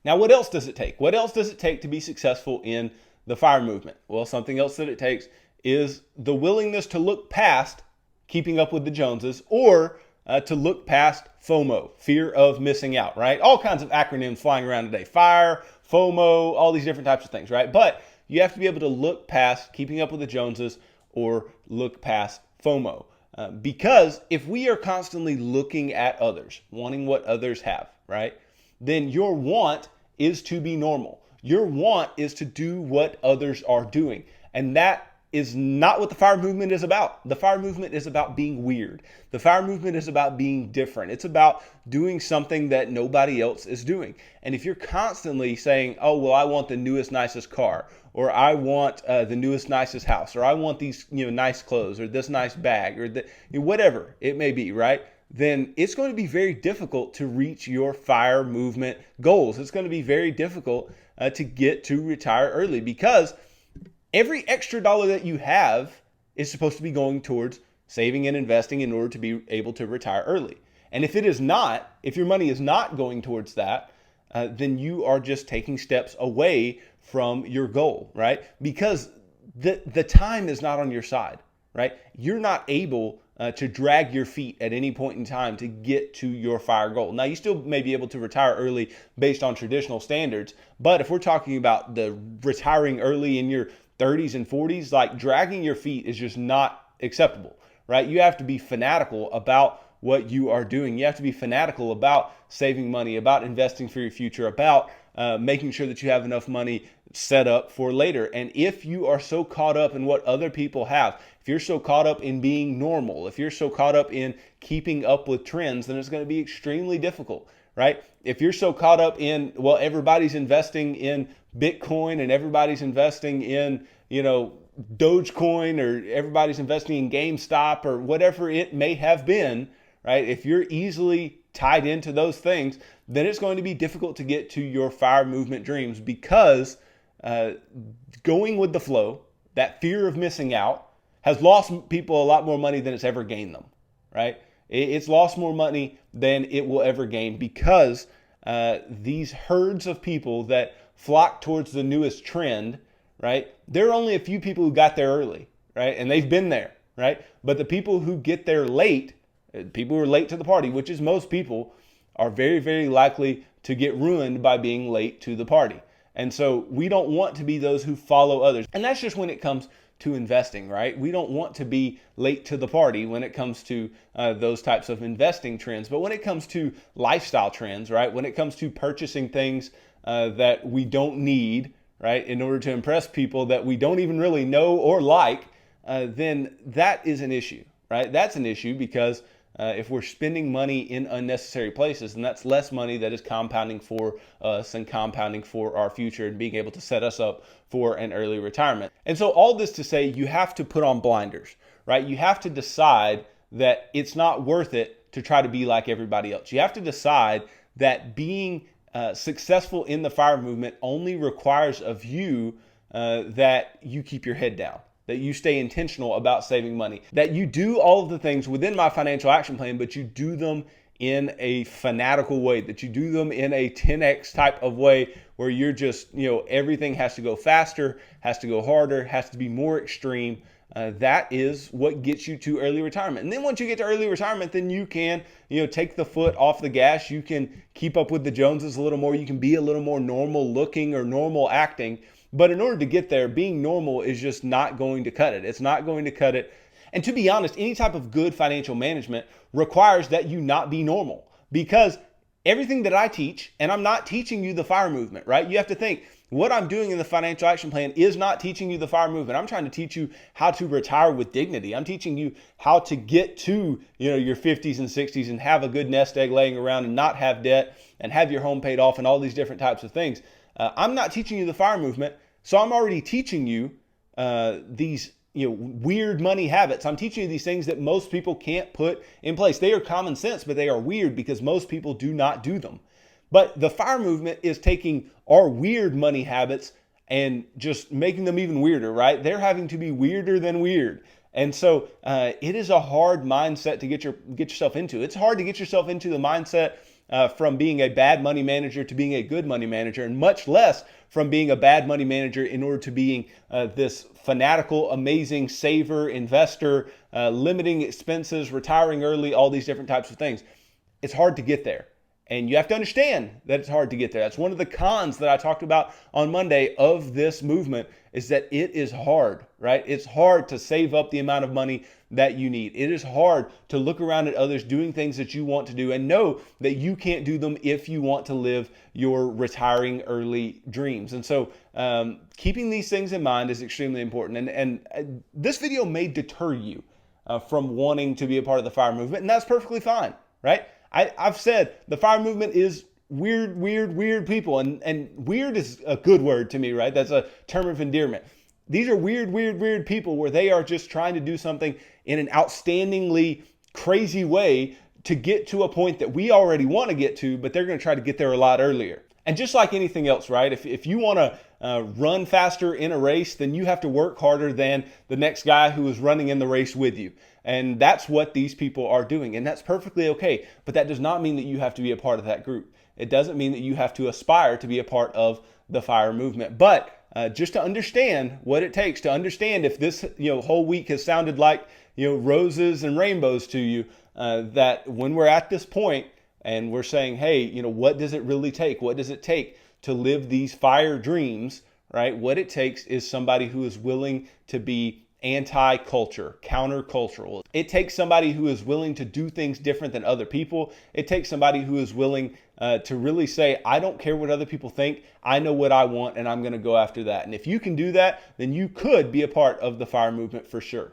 Now, what else does it take? What else does it take to be successful in the FIRE movement? Well, something else that it takes is the willingness to look past keeping up with the Joneses, or to look past FOMO, fear of missing out, right? All kinds of acronyms flying around today. FIRE, FOMO, all these different types of things, right? But you have to be able to look past keeping up with the Joneses or look past FOMO. Because if we are constantly looking at others, wanting what others have, right? Then your want is to be normal. Your want is to do what others are doing. And that is not what the FIRE movement is about. The FIRE movement is about being weird. The FIRE movement is about being different. It's about doing something that nobody else is doing. And if you're constantly saying, oh, well, I want the newest, nicest car, or I want the newest, nicest house, or I want these nice clothes, or this nice bag, or whatever it may be, right? Then it's going to be very difficult to reach your FIRE movement goals. It's going to be very difficult to get to retire early, because every extra dollar that you have is supposed to be going towards saving and investing in order to be able to retire early. And if it is not, if your money is not going towards that, then you are just taking steps away from your goal, right? Because the time is not on your side, right? You're not able to drag your feet at any point in time to get to your FIRE goal. Now, you still may be able to retire early based on traditional standards, but if we're talking about the retiring early in your 30s and 40s, like dragging your feet is just not acceptable, right? You have to be fanatical about what you are doing. You have to be fanatical about saving money, about investing for your future, about making sure that you have enough money set up for later. And if you are so caught up in what other people have, if you're so caught up in being normal, if you're so caught up in keeping up with trends, then it's going to be extremely difficult, right? If you're so caught up in, well, everybody's investing in Bitcoin and everybody's investing in, Dogecoin, or everybody's investing in GameStop or whatever it may have been, right? If you're easily tied into those things, then it's going to be difficult to get to your FIRE movement dreams, because going with the flow, that fear of missing out, has lost people a lot more money than it's ever gained them, right? It's lost more money than it will ever gain, because these herds of people that flock towards the newest trend, right? There are only a few people who got there early, right? And they've been there, right? But the people who get there late, people who are late to the party, which is most people, are very, very likely to get ruined by being late to the party. And so we don't want to be those who follow others. And that's just when it comes to investing, right? We don't want to be late to the party when it comes to those types of investing trends. But when it comes to lifestyle trends, right? When it comes to purchasing things that we don't need, right, in order to impress people that we don't even really know or like, then that is an issue, right? That's an issue, because if we're spending money in unnecessary places, then that's less money that is compounding for us and compounding for our future and being able to set us up for an early retirement. And so all this to say, you have to put on blinders, right? You have to decide that it's not worth it to try to be like everybody else. You have to decide that being successful in the FIRE movement only requires of you that you keep your head down, that you stay intentional about saving money, that you do all of the things within my financial action plan, but you do them in a fanatical way, that you do them in a 10x type of way, where you're just, everything has to go faster, has to go harder, has to be more extreme. That is what gets you to early retirement. And then once you get to early retirement, then you can, take the foot off the gas. You can keep up with the Joneses a little more. You can be a little more normal looking or normal acting. But in order to get there, being normal is just not going to cut it. It's not going to cut it. And to be honest, any type of good financial management requires that you not be normal, because everything that I teach, and I'm not teaching you the FIRE movement, right? You have to think, what I'm doing in the financial action plan is not teaching you the FIRE movement. I'm trying to teach you how to retire with dignity. I'm teaching you how to get to, your 50s and 60s and have a good nest egg laying around and not have debt and have your home paid off and all these different types of things. I'm not teaching you the FIRE movement. So I'm already teaching you these weird money habits. I'm teaching you these things that most people can't put in place. They are common sense, but they are weird because most people do not do them. But the FIRE movement is taking our weird money habits and just making them even weirder, right? They're having to be weirder than weird. And so it is a hard mindset to get yourself into. It's hard to get yourself into the mindset from being a bad money manager to being a good money manager, and much less from being a bad money manager in order to being this fanatical, amazing saver, investor, limiting expenses, retiring early, all these different types of things. It's hard to get there. And you have to understand that it's hard to get there. That's one of the cons that I talked about on Monday of this movement, is that it is hard, right? It's hard to save up the amount of money that you need. It is hard to look around at others doing things that you want to do and know that you can't do them if you want to live your retiring early dreams. And so keeping these things in mind is extremely important. And this video may deter you from wanting to be a part of the FIRE movement, and that's perfectly fine, right? I've said the FIRE movement is weird people, and weird is a good word to me, right? That's a term of endearment. These are weird people where they are just trying to do something in an outstandingly crazy way to get to a point that we already want to get to, but they're going to try to get there a lot earlier. And just like anything else, right? If you want to run faster in a race, then you have to work harder than the next guy who is running in the race with you. And that's what these people are doing. And that's perfectly okay. But that does not mean that you have to be a part of that group. It doesn't mean that you have to aspire to be a part of the FIRE movement. But just to understand what it takes, to understand if this whole week has sounded like roses and rainbows to you, that when we're at this point and we're saying, hey, what does it really take? What does it take to live these FIRE dreams, right? What it takes is somebody who is willing to be anti-culture, counter-cultural. It takes somebody who is willing to do things different than other people. It takes somebody who is willing to really say, I don't care what other people think. I know what I want, and I'm going to go after that. And if you can do that, then you could be a part of the FIRE movement for sure.